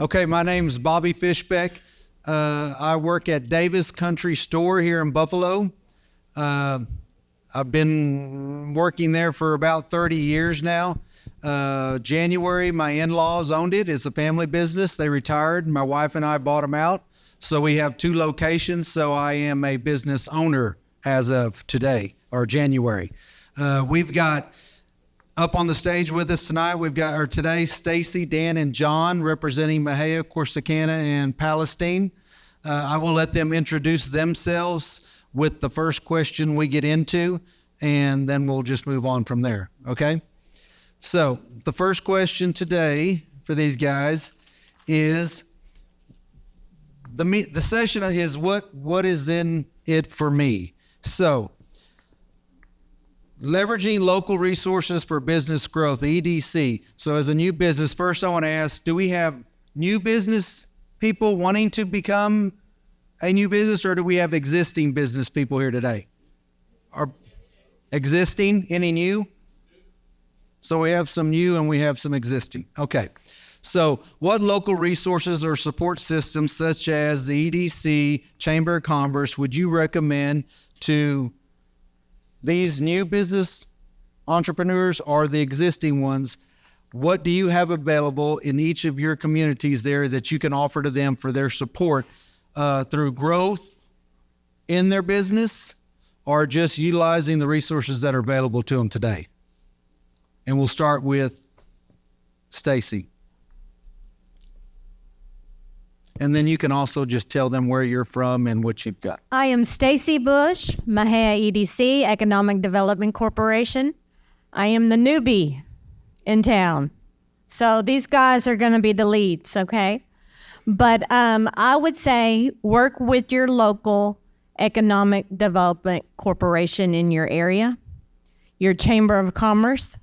Okay, my name's Bobby Fishback. I work at Davis Country Store here in Buffalo. I've been working there for about 30 years now. January, my in-laws owned it. It's a family business. They retired. My wife and I bought them out. So we have 2 locations. So I am a business owner as of today, or January. We've got up on the stage with us tonight, today, Stacey, Dan, and John representing Mexia, Corsicana, and Palestine. I will let them introduce themselves with the first question we get into, and then we'll just move on from there, okay? So the first question today for these guys is, the session is what is in it for me? So, leveraging local resources for business growth, EDC. So as a new business, first I want to ask, do we have new business people wanting to become a new business, or do we have existing business people here today? Are existing, any new? So we have some new and we have some existing. Okay. So what local resources or support systems such as the EDC, Chamber of Commerce, would you recommend to these new business entrepreneurs or the existing ones? What do you have available in each of your communities there that you can offer to them for their support through growth in their business, or just utilizing the resources that are available to them today? And we'll start with Stacey. And then you can also just tell them where you're from and what you've got. I am Stacey Bush, Mexia EDC, Economic Development Corporation. I am the newbie in town. So these guys are going to be the leads, okay? But I would say work with your local Economic Development Corporation in your area, your Chamber of Commerce.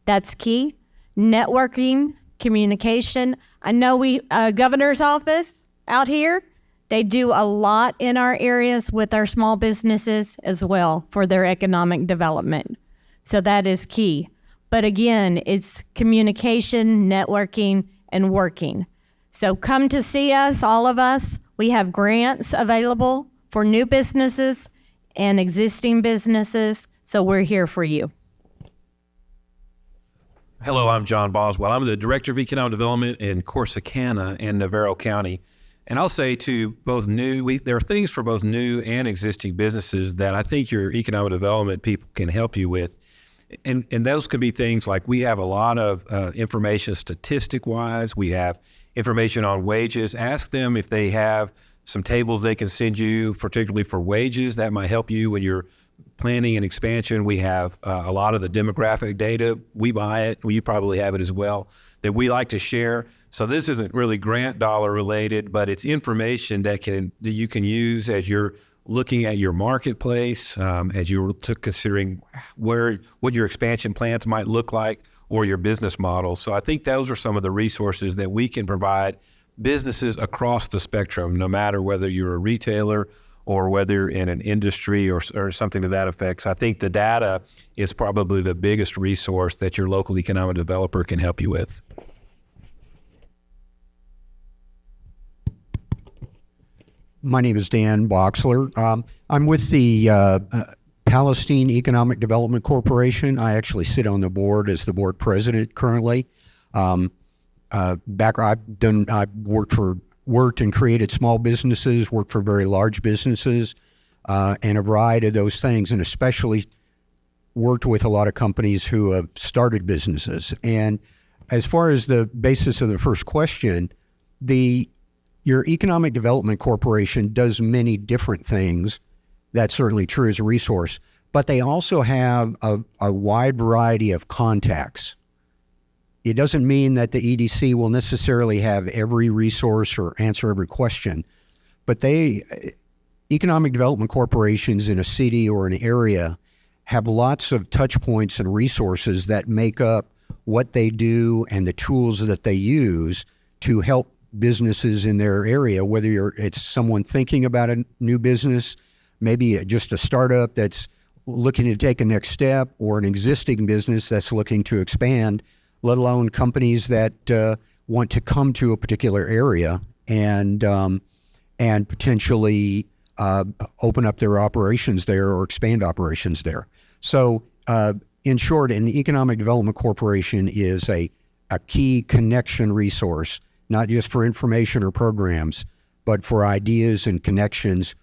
That's key. Networking, communication. I know governor's office out here, they do a lot in our areas with our small businesses as well for their economic development. So that is key. But again, it's communication, networking, and working. So come to see us, all of us. We have grants available for new businesses and existing businesses. So we're here for you. Hello, I'm John Boswell. I'm the Director of Economic Development in Corsicana and Navarro County. And I'll say to both there are things for both new and existing businesses that I think your economic development people can help you with. And those could be things like, we have a lot of information statistic-wise. We have information on wages. Ask them if they have some tables they can send you, particularly for wages. That might help you when you're planning and expansion. We have a lot of the demographic data. We buy it. Well, you probably have it as well, that we like to share. So this isn't really grant dollar related, but it's information that you can use as you're looking at your marketplace, as you're considering what your expansion plans might look like, or your business model. So I think those are some of the resources that we can provide businesses across the spectrum, no matter whether you're a retailer or whether you're in an industry or something to that effect. So I think the data is probably the biggest resource that your local economic developer can help you with. My name is Dan Bochsler. I'm with the Palestine Economic Development Corporation. I actually sit on the board as the board president currently. I've worked and created small businesses, worked for very large businesses, and a variety of those things, and especially worked with a lot of companies who have started businesses. And as far as the basis of the first question, your Economic Development Corporation does many different things. That's certainly true as a resource, but they also have a wide variety of contacts. It doesn't mean that the EDC will necessarily have every resource or answer every question, but economic development corporations in a city or an area have lots of touch points and resources that make up what they do and the tools that they use to help businesses in their area, whether it's someone thinking about a new business, maybe just a startup that's looking to take a next step, or an existing business that's looking to expand, let alone companies that want to come to a particular area and potentially open up their operations there or expand operations there. So in short, an economic development corporation is a key connection resource, not just for information or programs, but for ideas and connections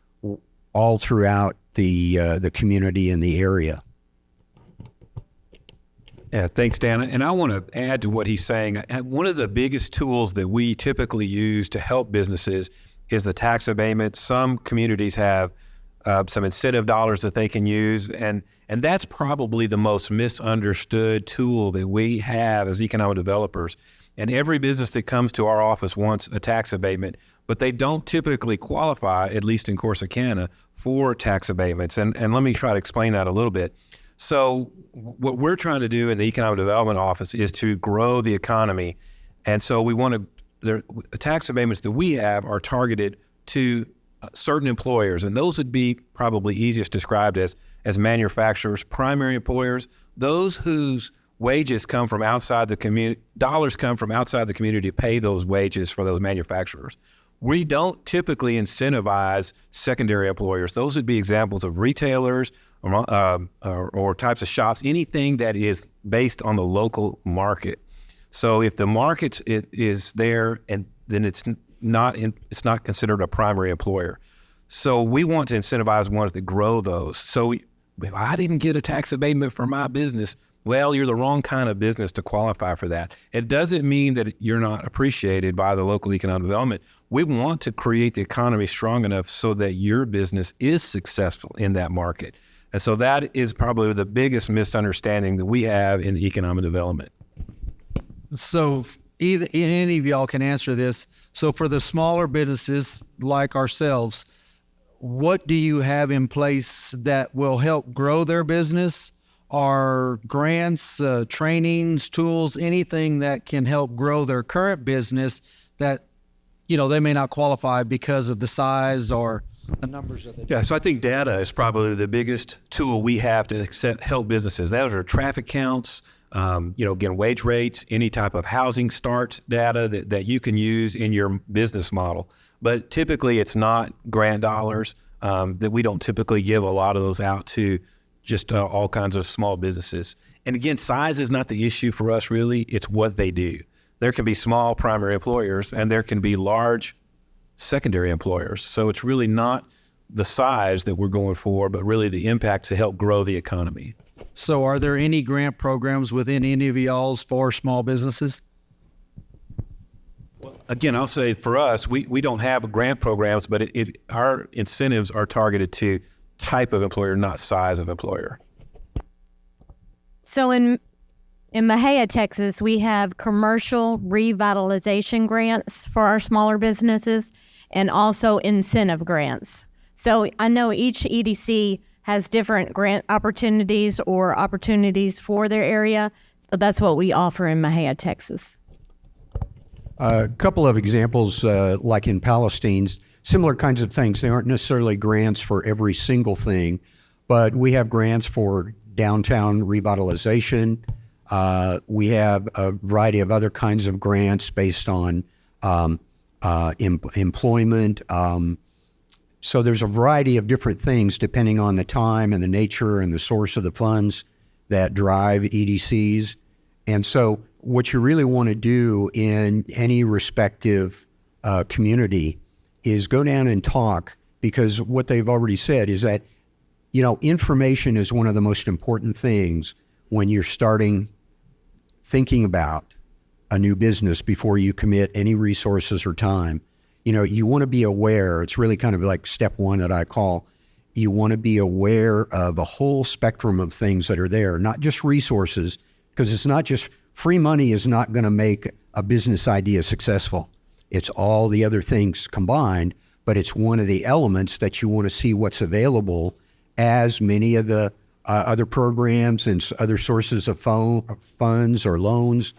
all throughout the community and the area. Yeah, thanks, Dan. And I want to add to what he's saying. One of the biggest tools that we typically use to help businesses is the tax abatement. Some communities have some incentive dollars that they can use, and that's probably the most misunderstood tool that we have as economic developers. And every business that comes to our office wants a tax abatement, but they don't typically qualify, at least in Corsicana, for tax abatements. And let me try to explain that a little bit. So what we're trying to do in the Economic Development Office is to grow the economy. And so we want to, the tax abatements that we have are targeted to certain employers. And those would be probably easiest described as manufacturers, primary employers, those whose wages come from outside the community, dollars come from outside the community to pay those wages for those manufacturers. We don't typically incentivize secondary employers. Those would be examples of retailers or types of shops, anything that is based on the local market. So if the market is there, and then it's not considered a primary employer. So we want to incentivize ones that grow those. So if I didn't get a tax abatement for my business, well, you're the wrong kind of business to qualify for that. It doesn't mean that you're not appreciated by the local economic development. We want to create the economy strong enough so that your business is successful in that market. And so that is probably the biggest misunderstanding that we have in economic development. So either any of y'all can answer this. So for the smaller businesses like ourselves, what do you have in place that will help grow their business? Are grants, trainings, tools, anything that can help grow their current business that, they may not qualify because of the size or the numbers of the... Yeah, so I think data is probably the biggest tool we have to help businesses. Those are traffic counts, again, wage rates, any type of housing starts data that you can use in your business model. But typically it's not grant dollars, that we don't typically give a lot of those out to just all kinds of small businesses. And again, size is not the issue for us really, it's what they do. There can be small primary employers and there can be large secondary employers. So it's really not the size that we're going for, but really the impact to help grow the economy. So are there any grant programs within any of y'all's for small businesses? Again, I'll say for us, we don't have grant programs, but our incentives are targeted to type of employer, not size of employer. So in Mexia, Texas, we have commercial revitalization grants for our smaller businesses and also incentive grants. So I know each EDC has different grant opportunities or opportunities for their area. So that's what we offer in Mexia, Texas. A couple of examples, like in Palestine, similar kinds of things. They aren't necessarily grants for every single thing, but we have grants for downtown revitalization. We have a variety of other kinds of grants based on employment. So there's a variety of different things depending on the time and the nature and the source of the funds that drive EDCs. And so what you really want to do in any respective community is go down and talk, because what they've already said is that, information is one of the most important things when you're thinking about a new business before you commit any resources or time. You want to be aware. It's really kind of like step one that I call. You want to be aware of a whole spectrum of things that are there, not just resources, because it's not just free money is not going to make a business idea successful. It's all the other things combined, but it's one of the elements that you want to see what's available as many of the other programs and other sources of funds or loans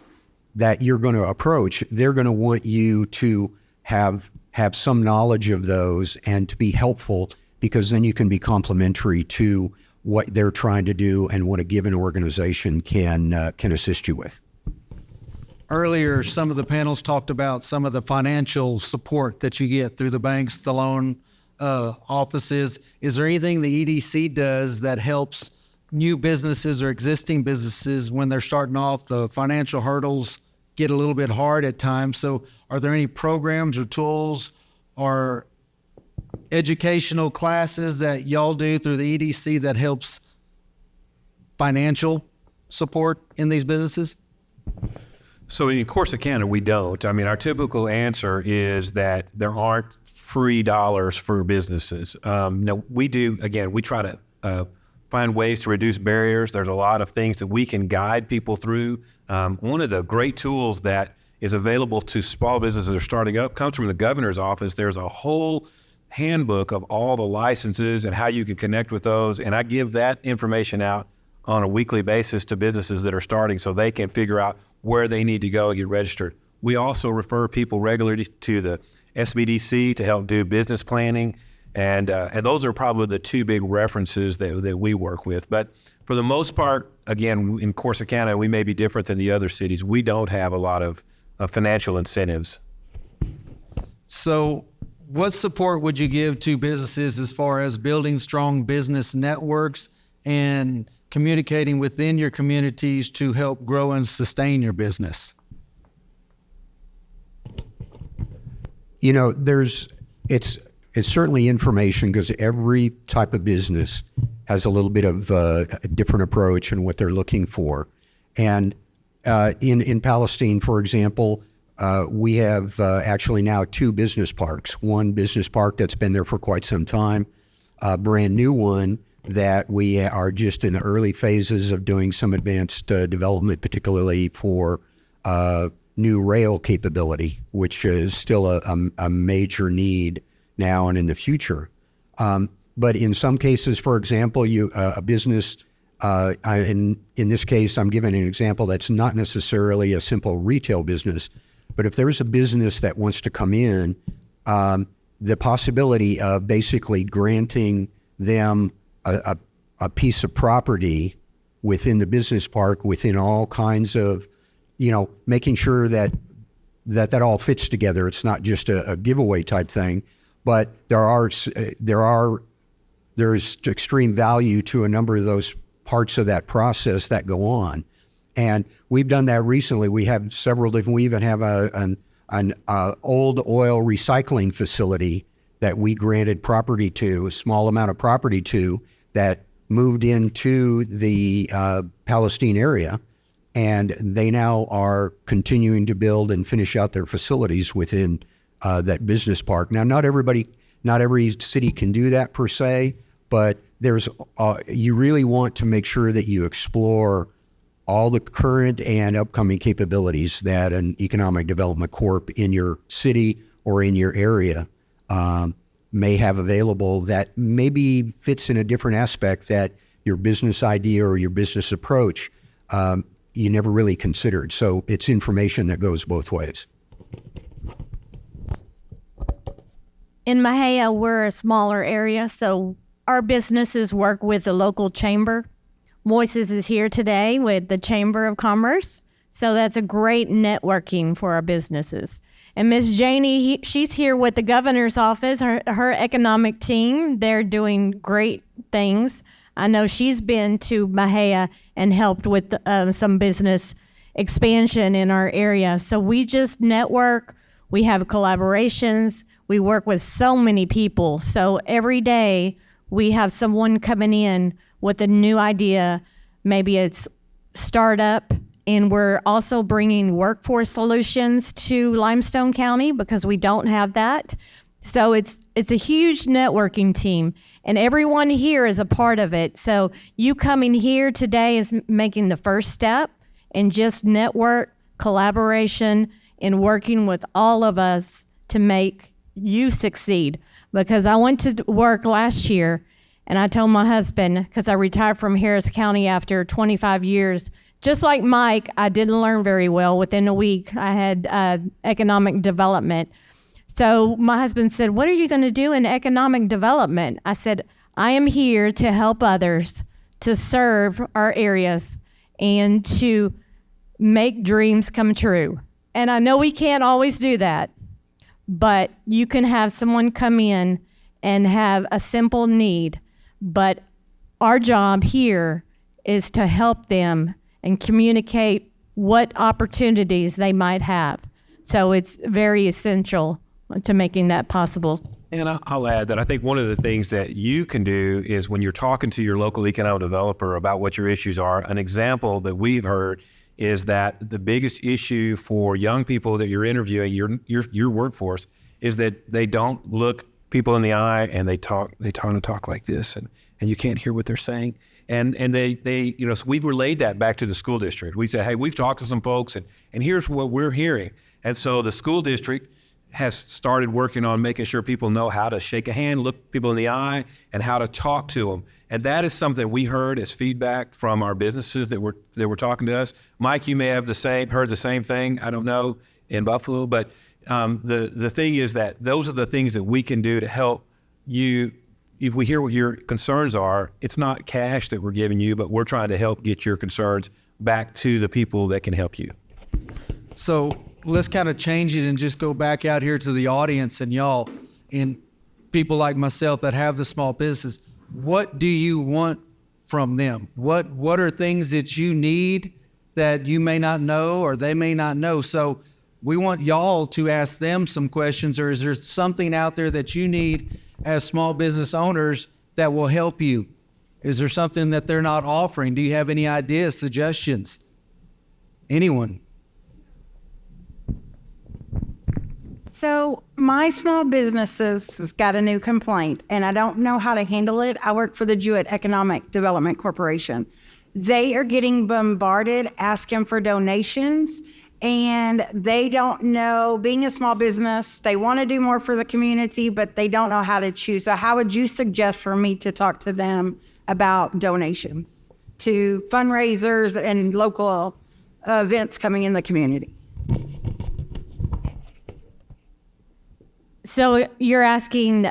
that you're going to approach. They're going to want you to have some knowledge of those and to be helpful, because then you can be complementary to what they're trying to do and what a given organization can assist you with. earlier, some of the panels talked about some of the financial support that you get through the banks, the loan offices. Is there anything the EDC does that helps new businesses or existing businesses when they're starting off? The financial hurdles get a little bit hard at times. So are there any programs or tools or educational classes that y'all do through the EDC that helps financial support in these businesses? So in Corsicana, we don't. I mean, our typical answer is that there aren't free dollars for businesses. No, we do. Again, we try to find ways to reduce barriers. There's a lot of things that we can guide people through. One of the great tools that is available to small businesses that are starting up comes from the governor's office. There's a whole handbook of all the licenses and how you can connect with those. And I give that information out on a weekly basis to businesses that are starting so they can figure out where they need to go and get registered. We also refer people regularly to the SBDC to help do business planning. And those are probably the two big references that we work with. But for the most part, again, in Corsicana, we may be different than the other cities. We don't have a lot of financial incentives. So what support would you give to businesses as far as building strong business networks and communicating within your communities to help grow and sustain your business? You know, it's certainly information, because every type of business has a little bit of a different approach in what they're looking for. And in Palestine, for example, we have actually now 2 business parks. One business park that's been there for quite some time, a brand new one that we are just in the early phases of doing some advanced development, particularly for new rail capability, which is still a major need now and in the future. But in some cases, for example, a business, in this case, I'm giving an example that's not necessarily a simple retail business, but if there's a business that wants to come in, the possibility of basically granting them a piece of property within the business park, within all kinds of, making sure that all fits together. It's not just a giveaway type thing, but there is extreme value to a number of those parts of that process that go on. And we've done that recently. We have several different, we even have an old oil recycling facility that we granted property to, a small amount of property to, that moved into the Palestine area. And they now are continuing to build and finish out their facilities within that business park. Now, not every city can do that per se, but you really want to make sure that you explore all the current and upcoming capabilities that an economic development corp in your city or in your area may have available that maybe fits in a different aspect that your business idea or your business approach you never really considered. So it's information that goes both ways. In Mexia, we're a smaller area, so our businesses work with the local chamber. Moises is here today with the Chamber of Commerce, so that's a great networking for our businesses. And Miss Janie, she's here with the governor's office, her economic team. They're doing great things. I know she's been to Mexia and helped with some business expansion in our area. So we just network. We have collaborations. We work with so many people. So every day we have someone coming in with a new idea. Maybe it's startup. And we're also bringing workforce solutions to Limestone County because we don't have that. So it's a huge networking team, and everyone here is a part of it. So you coming here today is making the first step in just network, collaboration, and working with all of us to make you succeed. Because I went to work last year, and I told my husband, because I retired from Harris County after 25 years, just like Mike, I didn't learn very well. Within a week, I had economic development. So my husband said, "What are you going to do in economic development?" I said, "I am here to help others, to serve our areas, and to make dreams come true. And I know we can't always do that, but you can have someone come in and have a simple need, but our job here is to help them and communicate what opportunities they might have. So it's very essential to making that possible. And I'll add that I think one of the things that you can do is when you're talking to your local economic developer about what your issues are, an example that we've heard is that the biggest issue for young people that you're interviewing, your workforce, is that they don't look people in the eye and they talk like this, and you can't hear what they're saying. And they so we've relayed that back to the school district. We say, hey, we've talked to some folks and here's what we're hearing. And so the school district has started working on making sure people know how to shake a hand, look people in the eye, and how to talk to them. And that is something we heard as feedback from our businesses that were talking to us. Mike, you may have heard the same thing, I don't know, in Buffalo, but the thing is that those are the things that we can do to help you. If we hear what your concerns are, it's not cash that we're giving you, but we're trying to help get your concerns back to the people that can help you. So let's kind of change it and just go back out here to the audience and y'all and people like myself that have the small business. What do you want from them? What are things that you need that you may not know or they may not know? So we want y'all to ask them some questions, or is there something out there that you need as small business owners that will help you? Is there something that they're not offering? Do you have any ideas, suggestions? Anyone? So my small businesses has got a new complaint, and I don't know how to handle it. I work for the Jewett Economic Development Corporation. They are getting bombarded asking for donations, and they don't know, being a small business, they want to do more for the community, but they don't know how to choose. So how would you suggest for me to talk to them about donations to fundraisers and local events coming in the community? So you're asking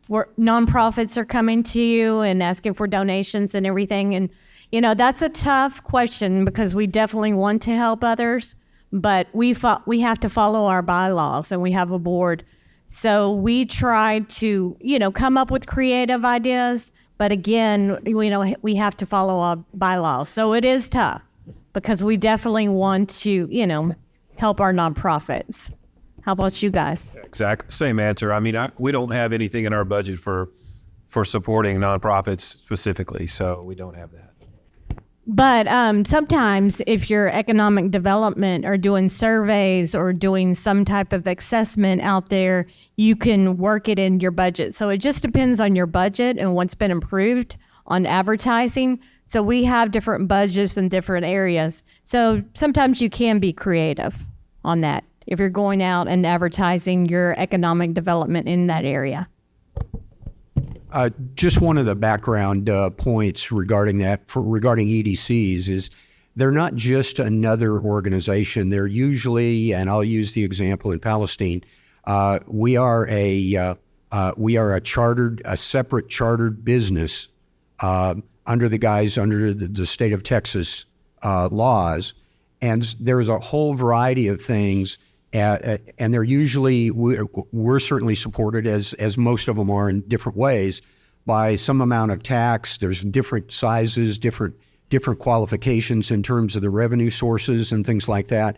for nonprofits are coming to you and asking for donations and everything. And, that's a tough question because we definitely want to help others, but we have to follow our bylaws and we have a board. So we try to, come up with creative ideas, but again, we have to follow our bylaws. So it is tough because we definitely want to, help our nonprofits. How about you guys? Exactly. Same answer. I mean, we don't have anything in our budget for supporting nonprofits specifically, so we don't have that. But sometimes if you're economic development or doing surveys or doing some type of assessment out there, you can work it in your budget. So it just depends on your budget and what's been improved on advertising. So we have different budgets in different areas. So sometimes you can be creative on that if you're going out and advertising your economic development in that area. Just one of the background points regarding that, regarding EDCs, is they're not just another organization. They're usually, and I'll use the example in Palestine, we are a separate chartered business under the state of Texas laws, and there's a whole variety of things. And they're usually, we're certainly supported, as most of them are in different ways, by some amount of tax. There's different sizes, different qualifications in terms of the revenue sources and things like that.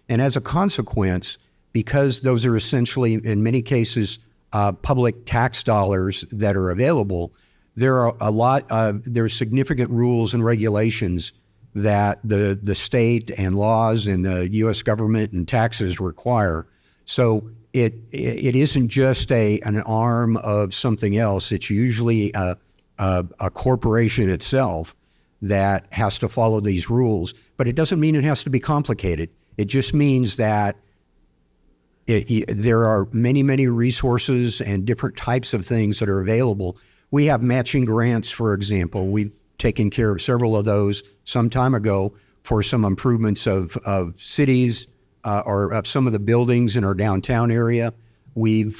And as a consequence, because those are essentially, in many cases, public tax dollars that are available, there are there's significant rules and regulations that the state and laws and the U.S. government and taxes require. So it isn't just an arm of something else. It's usually a corporation itself that has to follow these rules. But it doesn't mean it has to be complicated. It just means that there are many, many resources and different types of things that are available. We have matching grants, for example. We've taken care of several of those some time ago for some improvements of cities or of some of the buildings in our downtown area. We've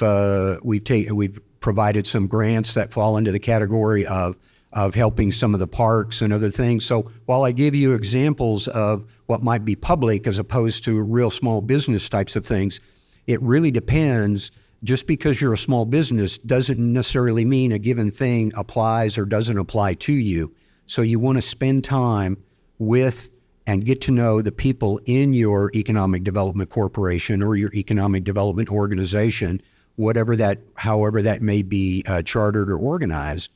provided some grants that fall into the category of of helping some of the parks and other things. So while I give you examples of what might be public as opposed to real small business types of things, it really depends. Just because you're a small business doesn't necessarily mean a given thing applies or doesn't apply to you. So you want to spend time with and get to know the people in your economic development corporation or your economic development organization, however that may be chartered or organized,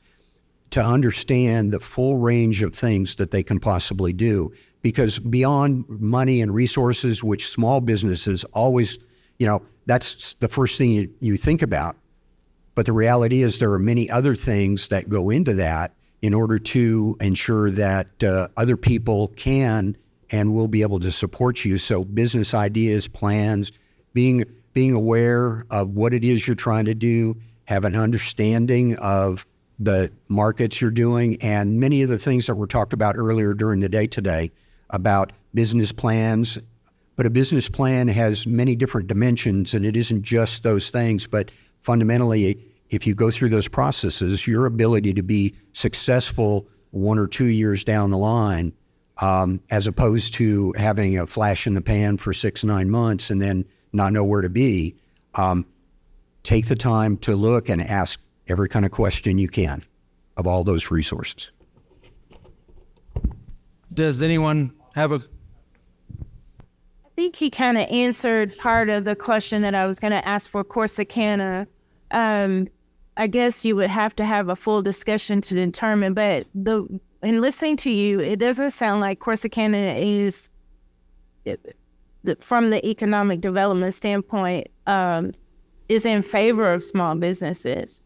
to understand the full range of things that they can possibly do. Because beyond money and resources, which small businesses always, that's the first thing you think about. But the reality is there are many other things that go into that in order to ensure that other people can and will be able to support you. So business ideas, plans, being aware of what it is you're trying to do, have an understanding of the markets you're doing, and many of the things that were talked about earlier during the day today about business plans. But a business plan has many different dimensions, and it isn't just those things. But fundamentally, if you go through those processes, your ability to be successful 1 or 2 years down the line, as opposed to having a flash in the pan for 6-9 months and then not know where to be, take the time to look and ask every kind of question you can of all those resources. Does anyone have a... I think he kind of answered part of the question that I was going to ask for Corsicana. I guess you would have to have a full discussion to determine, but in listening to you, it doesn't sound like Corsicana is, from the economic development standpoint, is in favor of small businesses.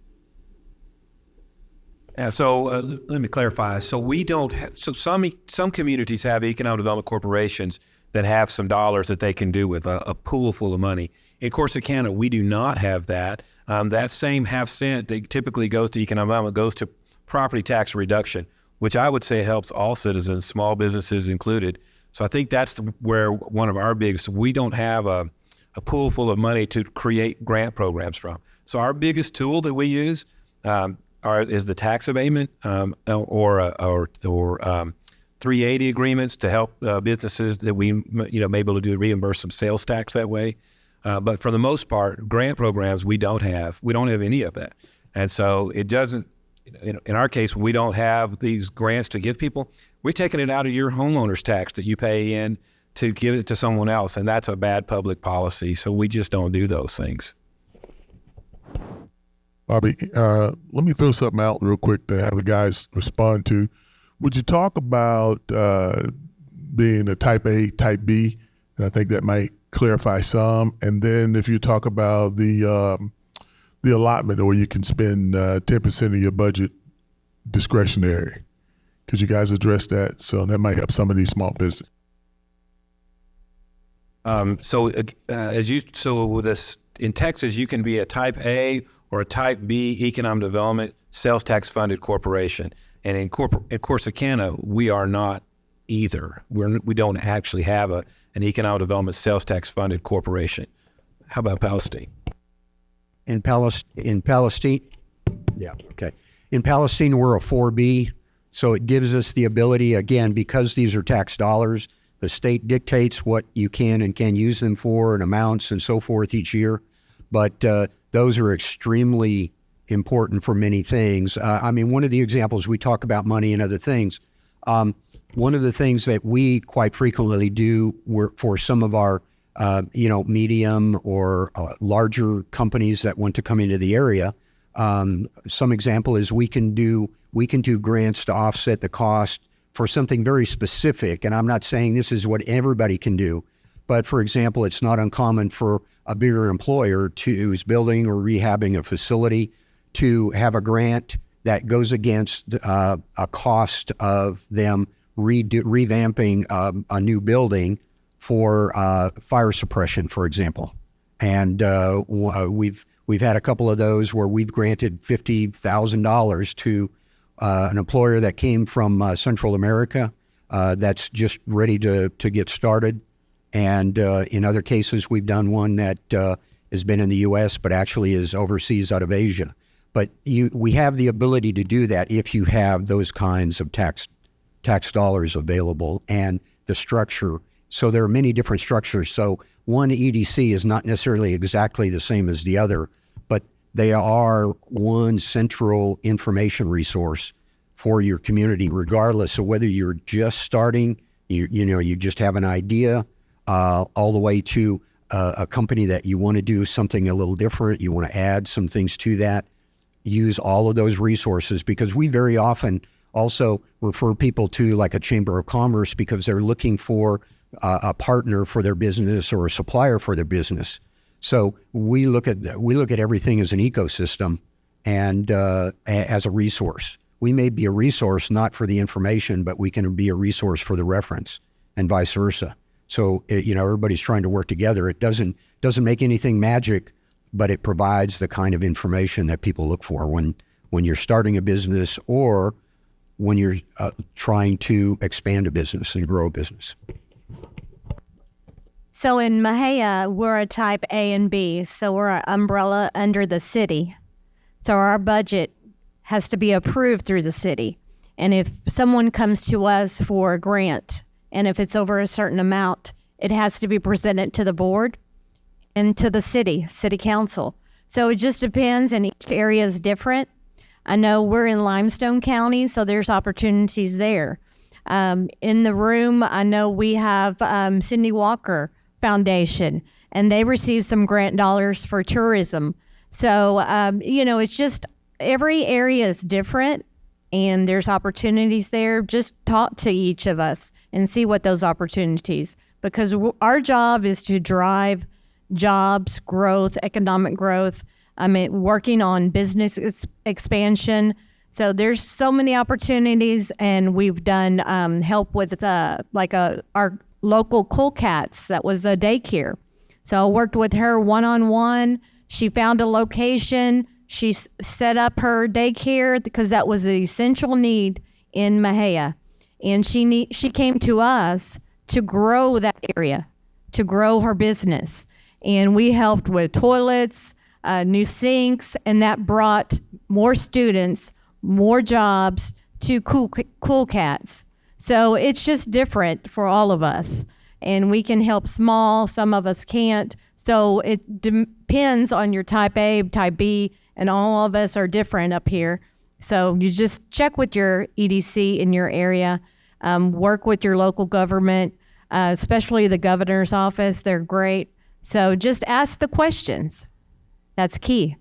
Yeah, so let me clarify. So we don't have, so some communities have economic development corporations that have some dollars that they can do with a pool full of money. In Corsicana, we do not have that. That same half cent that typically goes to economic development goes to property tax reduction, which I would say helps all citizens, small businesses included. So I think that's where one of our biggest, we don't have a pool full of money to create grant programs from. So our biggest tool that we use is the tax abatement or 380 agreements to help businesses that we may be able to do reimburse some sales tax that way. But for the most part, grant programs we don't have any of that, and so it doesn't. In our case, we don't have these grants to give people. We're taking it out of your homeowner's tax that you pay in to give it to someone else, and that's a bad public policy. So we just don't do those things. Bobby, let me throw something out real quick to have the guys respond to. Would you talk about being a type A, type B? And I think that might clarify some. And then if you talk about the allotment, or you can spend 10% of your budget discretionary. Could you guys address that? So that might help some of these small businesses. With this in Texas, you can be a type A or a type B economic development sales tax funded corporation. And in Corsicana, we are not either. We don't actually have an economic development sales tax funded corporation. How about Palestine? In Palestine, yeah, okay. In Palestine, we're a 4B, so it gives us the ability, again, because these are tax dollars, the state dictates what you can and can use them for and amounts and so forth each year. But those are extremely important for many things. One of the examples, we talk about money and other things. One of the things that we quite frequently do for some of our medium or larger companies that want to come into the area. Some example is we can do grants to offset the cost for something very specific. And I'm not saying this is what everybody can do, but for example, it's not uncommon for a bigger employer who's building or rehabbing a facility to have a grant that goes against a cost of them revamping a new building for fire suppression, for example. And we've had a couple of those where we've granted $50,000 to an employer that came from Central America that's just ready to get started. And in other cases, we've done one that has been in the U.S. but actually is overseas out of Asia. But we have the ability to do that if you have those kinds of tax dollars available and the structure. So there are many different structures. So one EDC is not necessarily exactly the same as the other, but they are one central information resource for your community, regardless of whether you're just starting, you just have an idea, all the way to a company that you want to do something a little different. You want to add some things to that. Use all of those resources, because we very often also refer people to like a chamber of commerce because they're looking for a partner for their business or a supplier for their business. So we look at everything as an ecosystem and as a resource. We may be a resource not for the information, but we can be a resource for the reference, and vice versa. So everybody's trying to work together. It doesn't make anything magic, but it provides the kind of information that people look for when you're starting a business or when you're trying to expand a business and grow a business. So in Mexia, we're a type A and B, so we're an umbrella under the city. So our budget has to be approved through the city. And if someone comes to us for a grant, and if it's over a certain amount, it has to be presented to the board and to the city council. So it just depends, and each area is different. I know we're in Limestone County, so there's opportunities there. In the room, I know we have Cindy Walker Foundation, and they receive some grant dollars for tourism. So, it's just every area is different, and there's opportunities there. Just talk to each of us and see what those opportunities, because our job is to drive jobs, growth, economic growth. Working on business expansion. So there's so many opportunities, and we've done help with our local Cool Cats. That was a daycare. So I worked with her one-on-one. She found a location. She set up her daycare because that was an essential need in Mexia. And she came to us to grow that area, to grow her business. And we helped with toilets, new sinks, and that brought more students, more jobs to Cool Cats. So it's just different for all of us. And we can help small, some of us can't. So it depends on your type A, type B, and all of us are different up here. So you just check with your EDC in your area, work with your local government, especially the governor's office. They're great. So just ask the questions. That's key.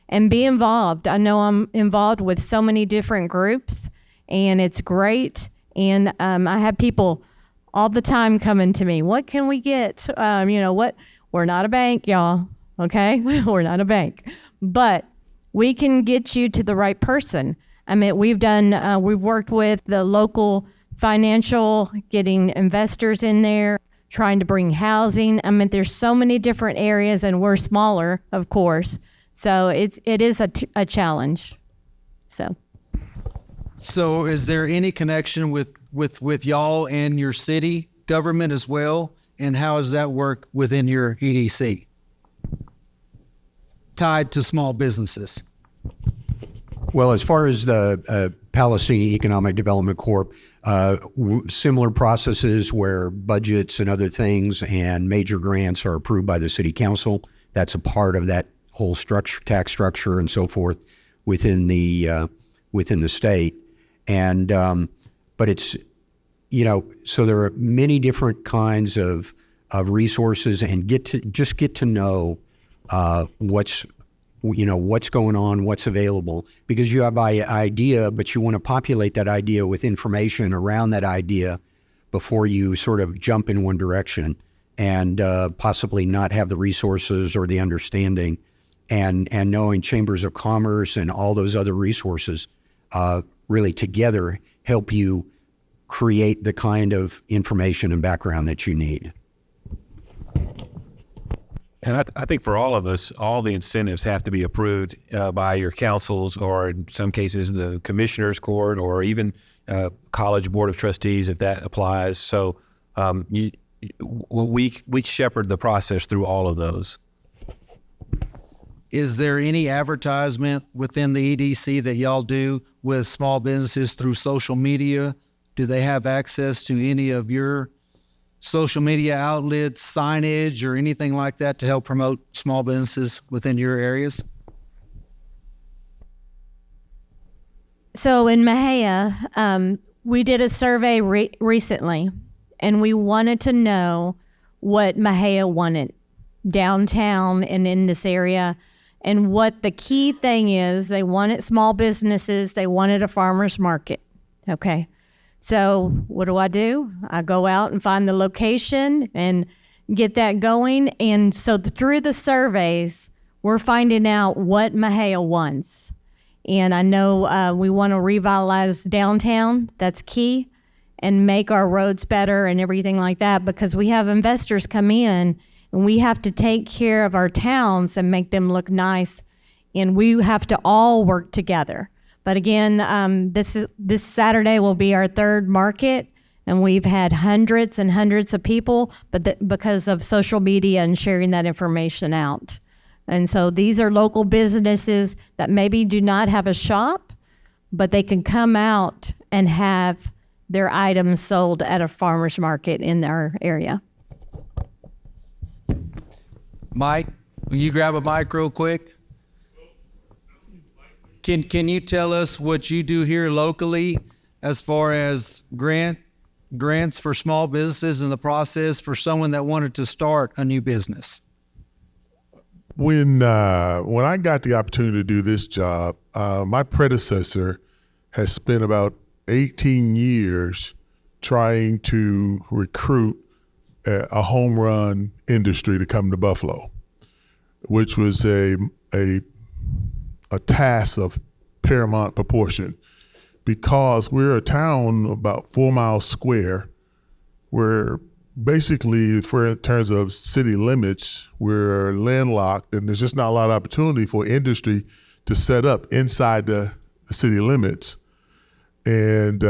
And be involved. I know I'm involved with so many different groups, and it's great. And I have people all the time coming to me. What can we get? We're not a bank, y'all. Okay? We're not a bank. But we can get you to the right person. We've worked with the local financial, getting investors in there, trying to bring housing. There's so many different areas, and we're smaller, of course. So it is a challenge. So is there any connection with y'all and your city government as well? And how does that work within your EDC? Tied to small businesses. Well, as far as the Palestine Economic Development Corp, similar processes where budgets and other things and major grants are approved by the city council. That's a part of that whole structure, tax structure, and so forth within the state. And but it's so there are many different kinds of resources, and get to know what's going on, what's available, because you have an idea, but you want to populate that idea with information around that idea before you sort of jump in one direction and possibly not have the resources or the understanding. And knowing chambers of commerce and all those other resources really together help you create the kind of information and background that you need. And I think for all of us, all the incentives have to be approved by your councils, or in some cases the commissioner's court, or even college board of trustees, if that applies. So we shepherd the process through all of those. is there any advertisement within the EDC that y'all do with small businesses through social media? Do they have access to any of your social media outlets, signage, or anything like that to help promote small businesses within your areas? So in Mexia, we did a survey recently, and we wanted to know what Mexia wanted downtown and in this area. And what the key thing is, they wanted small businesses, they wanted a farmer's market. Okay. So what do? I go out and find the location and get that going. And so through the surveys, we're finding out what Mexia wants. And I know we want to revitalize downtown. That's key. And make our roads better and everything like that, because we have investors come in and we have to take care of our towns and make them look nice. And we have to all work together. But again, this Saturday will be our third market, and we've had hundreds and hundreds of people, but because of social media and sharing that information out. And so these are local businesses that maybe do not have a shop, but they can come out and have their items sold at a farmer's market in our area. Mike, will you grab a mic real quick? Can you tell us what you do here locally as far as grants for small businesses and the process for someone that wanted to start a new business? When I got the opportunity to do this job, my predecessor has spent about 18 years trying to recruit a home run industry to come to Buffalo, which was a task of paramount proportion, because we're a town about 4 miles square. We're basically, in terms of city limits, we're landlocked, and there's just not a lot of opportunity for industry to set up inside the city limits. And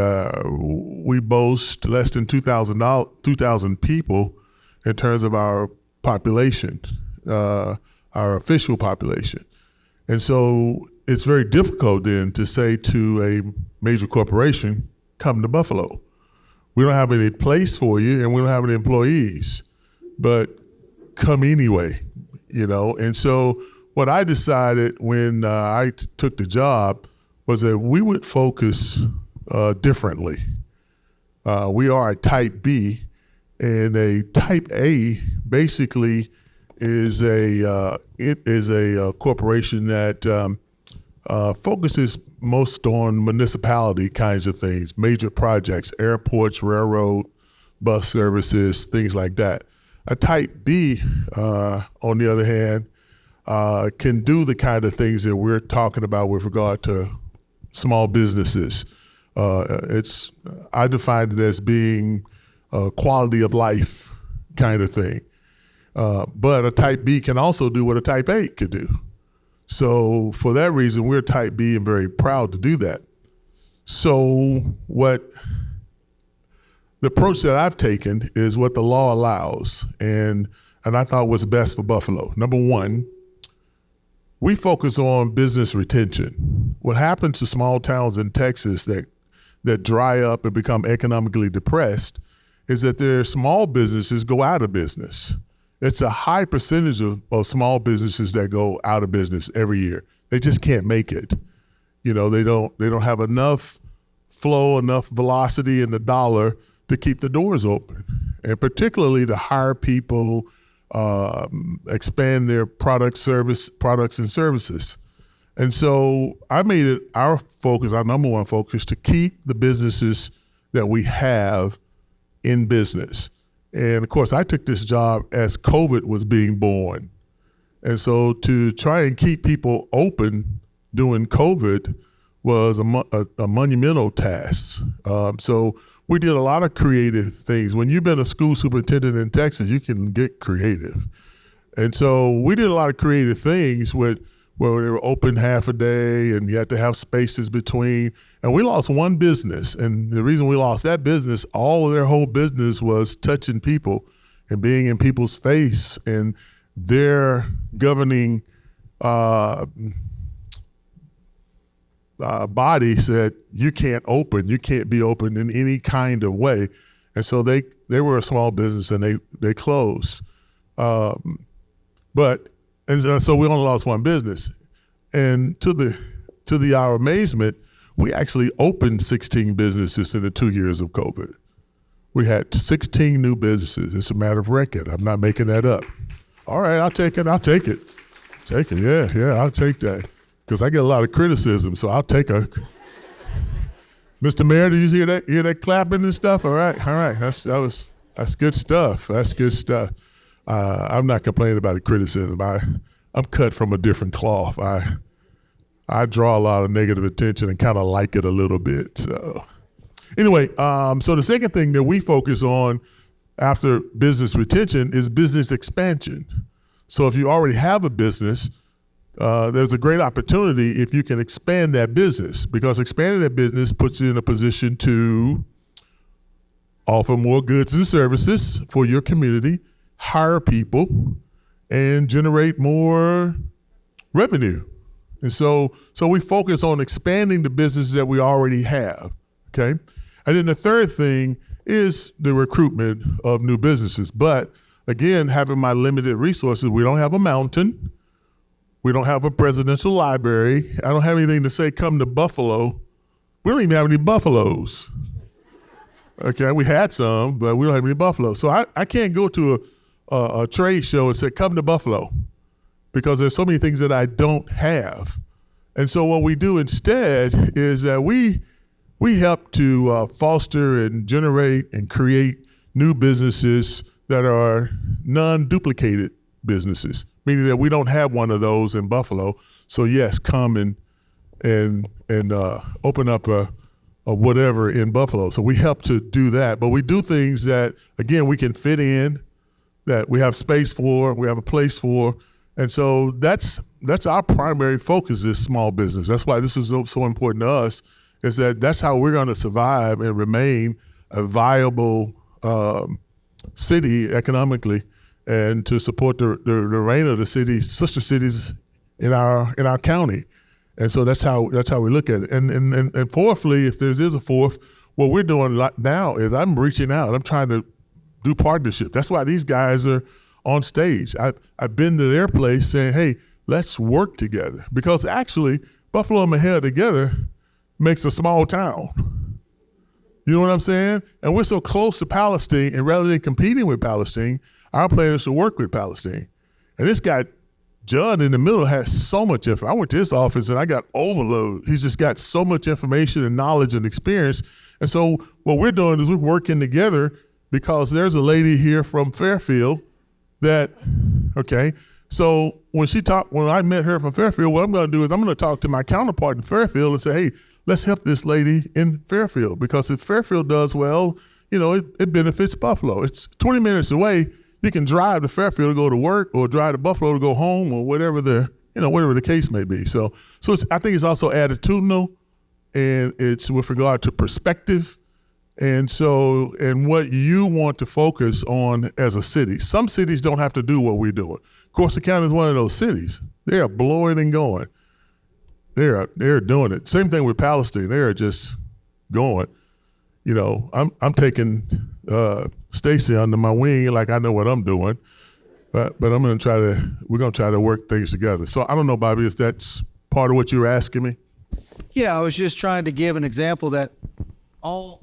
we boast less than 2,000 people in terms of our population, our official population. And so it's very difficult then to say to a major corporation, come to Buffalo. We don't have any place for you and we don't have any employees, but come anyway, And so what I decided when I took the job was that we would focus differently. We are a type B, and a type A basically is a corporation that focuses most on municipality kinds of things, major projects, airports, railroad, bus services, things like that. A type B, on the other hand, can do the kind of things that we're talking about with regard to small businesses. I define it as being a quality of life kind of thing. But a type B can also do what a type A could do. So for that reason, we're type B and very proud to do that. So the approach that I've taken is what the law allows, and I thought was best for Buffalo. Number one, we focus on business retention. What happens to small towns in Texas that dry up and become economically depressed is that their small businesses go out of business. It's a high percentage of small businesses that go out of business every year. They just can't make it. They don't have enough flow, enough velocity in the dollar to keep the doors open, and particularly to hire people, expand their products and services. And so I made it our number one focus, to keep the businesses that we have in business. And of course, I took this job as COVID was being born. And so to try and keep people open during COVID was a monumental task. So we did a lot of creative things. When you've been a school superintendent in Texas, you can get creative. And so we did a lot of creative things where they were open half a day and you had to have spaces between. And we lost one business. And the reason we lost that business, all of their whole business was touching people and being in people's face. And their governing body said, you can't be open in any kind of way. And so they were a small business and they closed. So we only lost one business. And to our amazement, we actually opened 16 businesses in the 2 years of COVID. We had 16 new businesses. It's a matter of record. I'm not making that up. All right, I'll take it. Yeah, I'll take that. Because I get a lot of criticism, so I'll take a. Mr. Mayor, did you hear that clapping and stuff? All right. That's good stuff. I'm not complaining about the criticism. I'm cut from a different cloth. I draw a lot of negative attention and kind of like it a little bit. So anyway, so the second thing that we focus on after business retention is business expansion. So if you already have a business, there's a great opportunity if you can expand that business, because expanding that business puts you in a position to offer more goods and services for your community, hire people, and generate more revenue. And so we focus on expanding the businesses that we already have, okay? And then the third thing is the recruitment of new businesses. But again, having my limited resources, we don't have a mountain. We don't have a presidential library. I don't have anything to say, come to Buffalo. We don't even have any buffaloes. Okay, we had some, but we don't have any buffaloes. So I can't go to a trade show and say, come to Buffalo, because there's so many things that I don't have. And so what we do instead is that we help to foster and generate and create new businesses that are non-duplicated businesses, meaning that we don't have one of those in Buffalo. So yes, come and open up a whatever in Buffalo. So we help to do that, but we do things that, again, we can fit in, that we have space for, we have a place for. And so that's our primary focus, is small business. That's why this is so important to us, is that that's how we're going to survive and remain a viable city economically, and to support the reign of the cities, sister cities in our county. And so that's how we look at it. And fourthly, if there is a fourth, what we're doing now is I'm reaching out. I'm trying to do partnership. That's why these guys are on stage. I've been to their place saying, hey, let's work together. Because actually, Buffalo and Mexia together makes a small town. You know what I'm saying? And we're so close to Palestine, and rather than competing with Palestine, our plan is to work with Palestine. And this guy, John, in the middle, has so much information. I went to his office and I got overload. He's just got so much information and knowledge and experience. And so what we're doing is we're working together, because there's a lady here from Fairfield that, okay, so when I met her from Fairfield, what I'm going to do is I'm going to talk to my counterpart in Fairfield and say, hey, let's help this lady in Fairfield, because if Fairfield does well, it benefits Buffalo. It's 20 minutes away. You can drive to Fairfield to go to work, or drive to Buffalo to go home, or whatever the case may be. So I think it's also attitudinal, and it's with regard to perspective, and what you want to focus on as a city. Some cities don't have to do what we're doing. Corsicana is one of those cities. They are blowing and going. They're doing it. Same thing with Palestine. They are just going. I'm taking Stacey under my wing, like I know what I'm doing, but we're going to try to work things together. So I don't know, Bobby, if that's part of what you were asking me. Yeah, I was just trying to give an example that all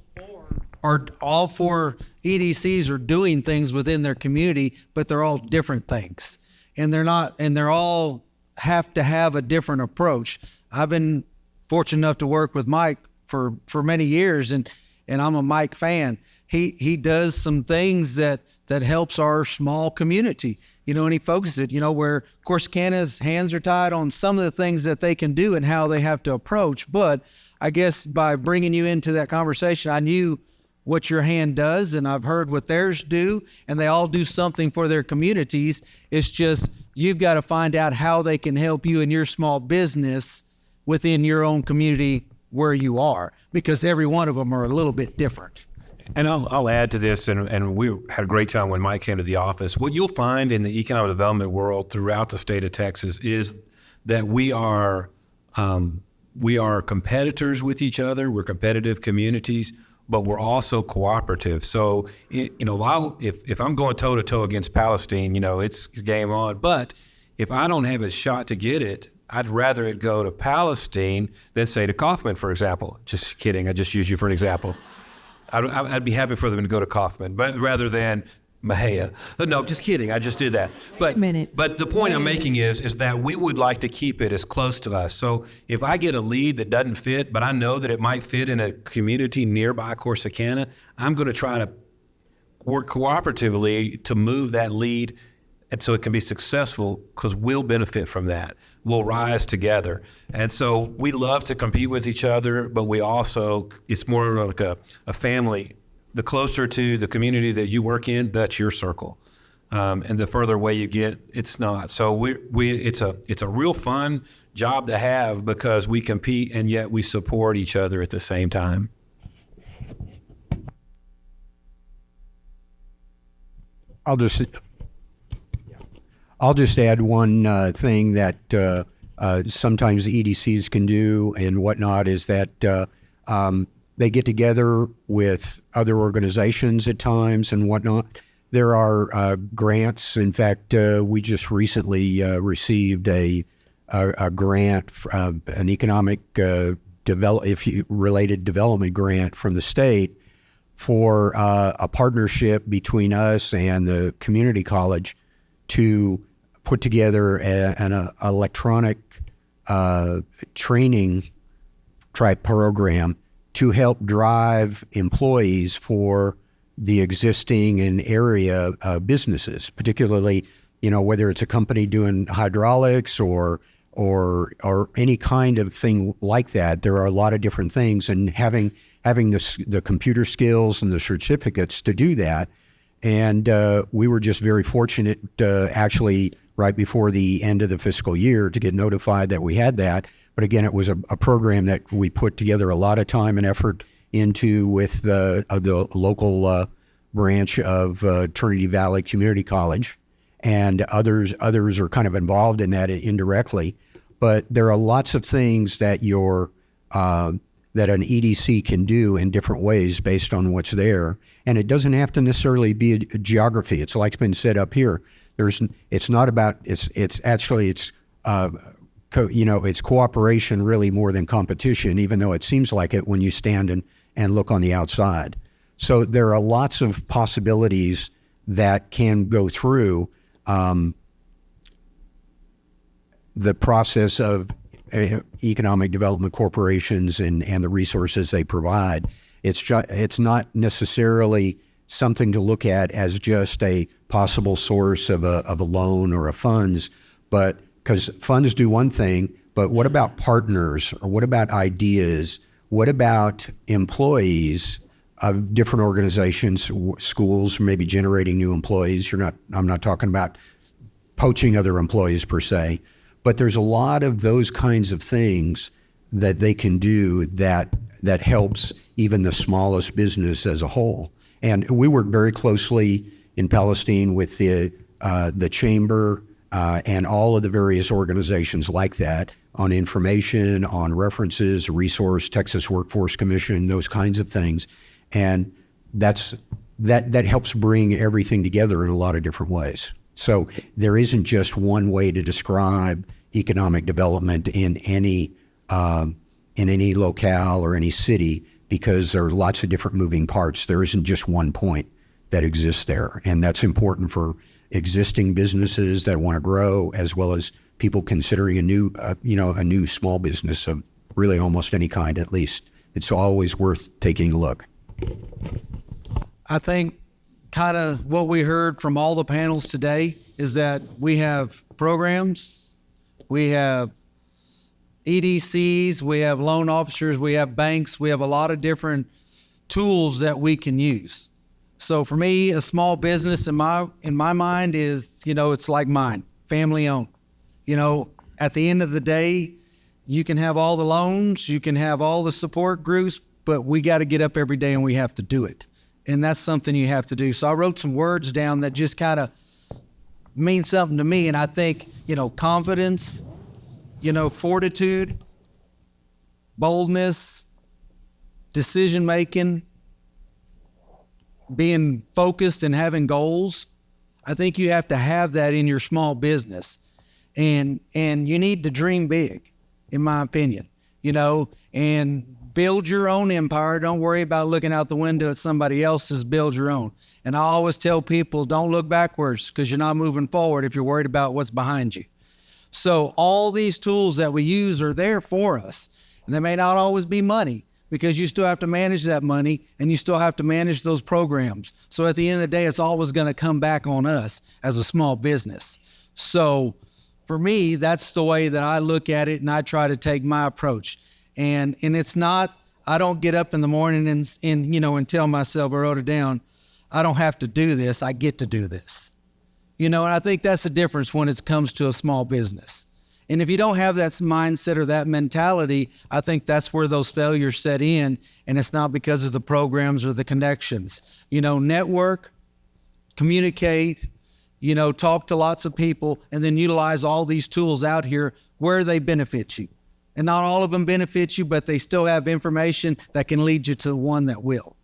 four EDCs are doing things within their community, but they're all different things, and they're all have to have a different approach. I've been fortunate enough to work with Mike for many years, and I'm a Mike fan. He does some things that helps our small community, and he focuses it, where Corsicana's hands are tied on some of the things that they can do and how they have to approach. But I guess by bringing you into that conversation, I knew what your hand does, and I've heard what theirs do, and they all do something for their communities. It's just you've got to find out how they can help you in your small business within your own community where you are, because every one of them are a little bit different. And I'll add to this, and we had a great time when Mike came to the office. What you'll find in the economic development world throughout the state of Texas is that we are competitors with each other. We're competitive communities, but we're also cooperative. So, if I'm going toe to toe against Palestine, it's game on. But if I don't have a shot to get it, I'd rather it go to Palestine than say to Kaufman, for example. Just kidding. I just used you for an example. I'd be happy for them to go to Kaufman, but rather than Mexia. No, just kidding. I just did that. But the point I'm making is that we would like to keep it as close to us. So if I get a lead that doesn't fit, but I know that it might fit in a community nearby Corsicana, I'm going to try to work cooperatively to move that lead, and so it can be successful, because we'll benefit from that. We'll rise together. And so we love to compete with each other, but we also, it's more like a family. The closer to the community that you work in, that's your circle. And the further away you get, it's not. So it's a real fun job to have, because we compete and yet we support each other at the same time. I'll just add one thing that sometimes the EDCs can do and whatnot is that they get together with other organizations at times and whatnot. There are grants. In fact, we just recently received a grant, an economic related development grant from the state for a partnership between us and the community college to put together an electronic training type program to help drive employees for the existing and area businesses, particularly, whether it's a company doing hydraulics or any kind of thing like that. There are a lot of different things, and having the computer skills and the certificates to do that. And we were just very fortunate, actually, right before the end of the fiscal year, to get notified that we had that. But again, it was a program that we put together a lot of time and effort into with the local branch of Trinity Valley Community College, and others are kind of involved in that indirectly. But there are lots of things that that an EDC can do in different ways based on what's there, and it doesn't have to necessarily be a geography. It's like it's been said up here. It's cooperation really more than competition, even though it seems like it when you stand and look on the outside. So there are lots of possibilities that can go through the process of economic development corporations and the resources they provide. It's not necessarily something to look at as just a possible source of a loan or a funds, but because funds do one thing, but what about partners, or what about ideas? What about employees of different organizations, schools, maybe generating new employees? I'm not talking about poaching other employees per se, but there's a lot of those kinds of things that they can do that helps even the smallest business as a whole. And we work very closely in Palestine with the chamber and all of the various organizations like that on information, on references, resource, Texas Workforce Commission, those kinds of things. And that helps bring everything together in a lot of different ways. So there isn't just one way to describe economic development in any locale or any city, because there are lots of different moving parts. There isn't just one point that exists there. And that's important for existing businesses that want to grow, as well as people considering a new small business of really almost any kind. At least it's always worth taking a look. I think kind of what we heard from all the panels today is that we have programs, we have EDCs, we have loan officers, we have banks, we have a lot of different tools that we can use. So for me, a small business in my mind is, it's like mine, family owned. At the end of the day, you can have all the loans, you can have all the support groups, but we got to get up every day and we have to do it. And that's something you have to do. So I wrote some words down that just kind of mean something to me. And I think, confidence, fortitude, boldness, decision making, being focused and having goals. I think you have to have that in your small business, and you need to dream big, in my opinion, and build your own empire. Don't worry about looking out the window at somebody else's. Build your own. And I always tell people, don't look backwards, because you're not moving forward if you're worried about what's behind you. So all these tools that we use are there for us, and they may not always be money, because you still have to manage that money and you still have to manage those programs. So at the end of the day, it's always going to come back on us as a small business. So for me, that's the way that I look at it, and I try to take my approach. And it's not, I don't get up in the morning and tell myself, I wrote it down, I don't have to do this, I get to do this. And I think that's the difference when it comes to a small business. And if you don't have that mindset or that mentality, I think that's where those failures set in, and it's not because of the programs or the connections. Network, communicate, talk to lots of people, and then utilize all these tools out here where they benefit you. And not all of them benefit you, but they still have information that can lead you to one that will.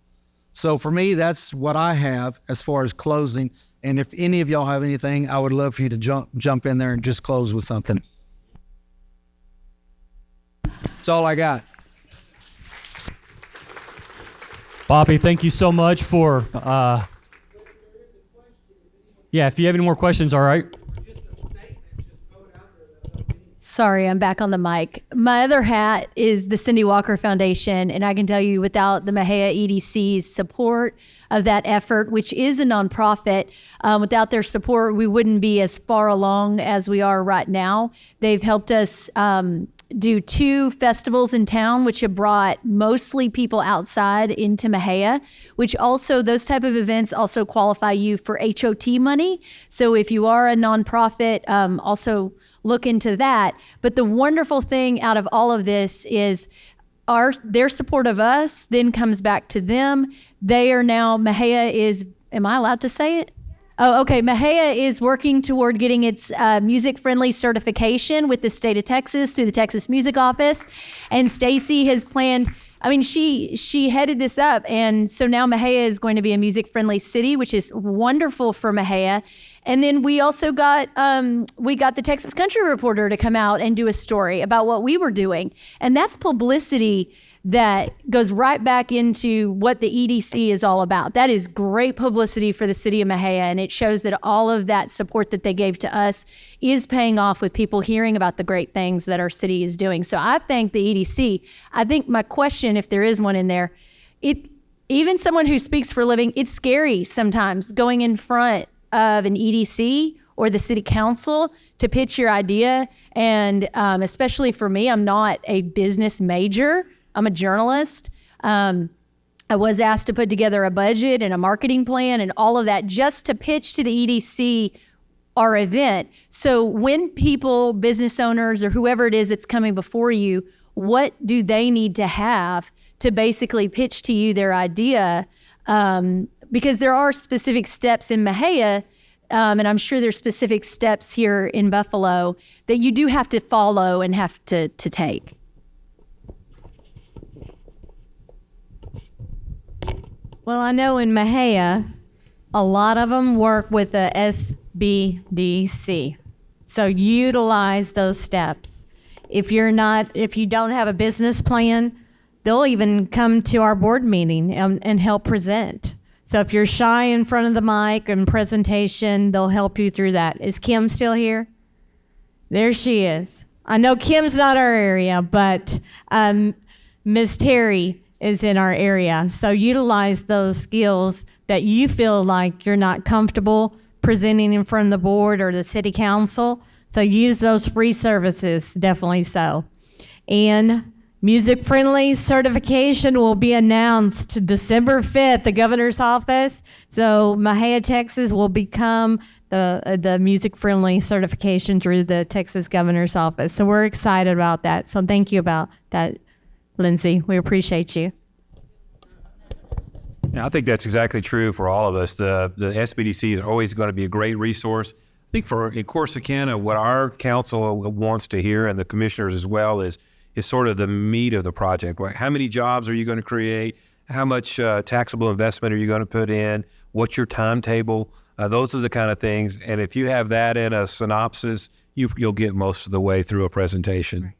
So for me, that's what I have as far as closing. And if any of y'all have anything, I would love for you to jump in there and just close with something. That's all I got. Bobby, thank you so much for, if you have any more questions, all right. Sorry, I'm back on the mic. My other hat is the Cindy Walker Foundation, and I can tell you without the Mexia EDC's support of that effort, which is a nonprofit, without their support, we wouldn't be as far along as we are right now. They've helped us do 2 festivals in town, which have brought mostly people outside into Mexia, which also, those type of events also qualify you for HOT money. So if you are a nonprofit, also look into that. But the wonderful thing out of all of this is their support of us then comes back to them. They are now, Mexia is, am I allowed to say it? Oh, okay. Mexia is working toward getting its music-friendly certification with the state of Texas through the Texas Music Office. And Stacey has planned, she headed this up. And so now Mexia is going to be a music-friendly city, which is wonderful for Mexia. And then we also got the Texas Country Reporter to come out and do a story about what we were doing. And that's publicity that goes right back into what the EDC is all about. That is great publicity for the city of Mexia, and it shows that all of that support that they gave to us is paying off with people hearing about the great things that our city is doing. So I thank the EDC. I think my question, if there is one in there, even someone who speaks for a living, it's scary sometimes going in front of an EDC or the city council to pitch your idea. And especially for me, I'm not a business major. I'm a journalist. I was asked to put together a budget and a marketing plan and all of that just to pitch to the EDC our event. So when people, business owners, or whoever it is that's coming before you, what do they need to have to basically pitch to you their idea? Because there are specific steps in Mexia, and I'm sure there's specific steps here in Buffalo that you do have to follow and have to take. Well, I know in Mexia, a lot of them work with the SBDC. So utilize those steps. If you don't have a business plan, they'll even come to our board meeting and help present. So if you're shy in front of the mic and presentation, they'll help you through that. Is Kim still here? There she is. I know Kim's not our area, but Ms. Terry is in our area. So utilize those skills that you feel like you're not comfortable presenting in front of the board or the city council. So use those free services, definitely so. And music-friendly certification will be announced December 5th, the governor's office. So Mexia, Texas will become the music-friendly certification through the Texas governor's office. So we're excited about that. So thank you about that, Lindsay. We appreciate you. Yeah, I think that's exactly true for all of us. The SBDC is always going to be a great resource. I think in Corsicana, what our council wants to hear, and the commissioners as well, is sort of the meat of the project, right? How many jobs are you going to create? How much taxable investment are you going to put in? What's your timetable? Those are the kind of things. And if you have that in a synopsis, you'll get most of the way through a presentation.